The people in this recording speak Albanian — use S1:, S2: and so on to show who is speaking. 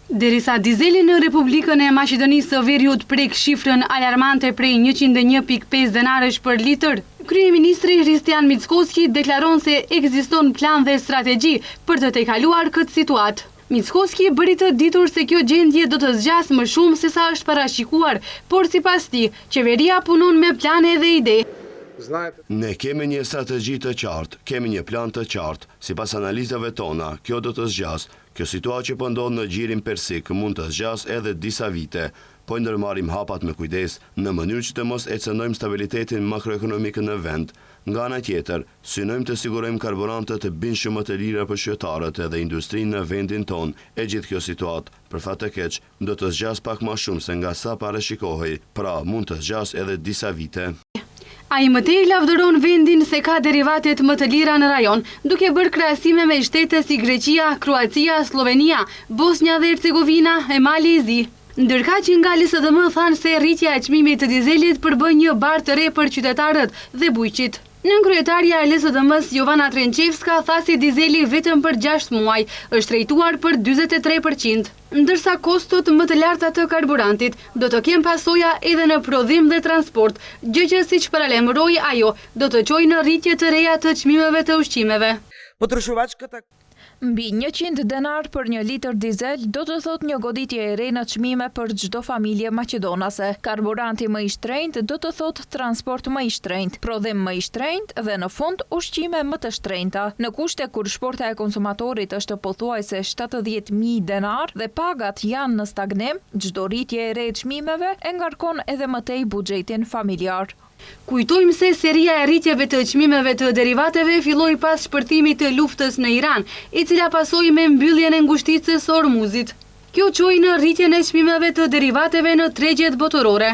S1: Derisa dizeli në Republikën e Maqedonisë së Veriut prek shifrën alarmante prej 101.5 denarësh për litër, kryeministri Hristian Mickoski deklaron se ekziston plan dhe strategji për të tejkaluar këtë situatë. Mickoski bëri të ditur se kjo gjendje do të zgjasë më shumë se sa është parashikuar, por sipas tij, qeveria punon me plane dhe ide.
S2: Ne kemi një strategji të qartë, kemi një plan të qartë. Sipas analizave tona, kjo do të zgjasë. Kjo situatë që po ndodh në gjirin persik mund të zgjasë edhe disa vite, po ndërmarrim hapat me kujdes në mënyrë që të mos ecënojmë stabilitetin makroekonomik në vend. Nga ana tjetër, synojmë të sigurojmë karburante të bindshëm më të lira për qytetarët edhe industrinë në vendin tonë. E gjithë kjo situatë, për fat të keq, do të zgjasë pak më shumë se nga sa parashikohej, pra mund të zgjasë edhe disa vite.
S1: Ai më tej lavdëron vendin se ka derivatet më të lira në rajon, duke bërë krahasime me shtete si Greqia, Kroacia, Slovenia, Bosnia dhe Hercegovina e Malezi. Ndërkaq që nga LSDM thanë se rritja e çmimit të dizelit përbën një barë të re për qytetarët dhe bujqit. Nënkryetaria e LSDM-s Jovana Trenčevska tha se dizeli vetëm për 6 muaj është rejtuar për 43%, ndërsa kostot më të larta të karburantit do të kenë pasoja edhe në prodhim dhe transport, gjë që siç paralajmëroi ajo, do të çojë në rritje të reja të çmimeve të ushqimeve.
S3: Mbi 100 denar për 1 litër dizel do të thot një goditje e re në çmime për çdo familje maqedonase. Karburanti më i shtrenjtë do të thot transport më i shtrenjtë, prodhim më i shtrenjtë dhe në fund ushqime më të shtrenjta. Në kushte kur shporta e konsumatorit është pothuajse 70.000 denar dhe pagat janë në stagnim, çdo rritje e re e çmimeve e ngarkon edhe më tej buxhetin familjar.
S1: Kujtojmë se seria e rritjeve të çmimeve të derivateve filloi pas shpërthimit të luftës në Iran, e cila pasoi me mbylljen e ngushticës së Ormuzit. Kjo çoi në rritjen e çmimeve të derivateve në tregjet botërore.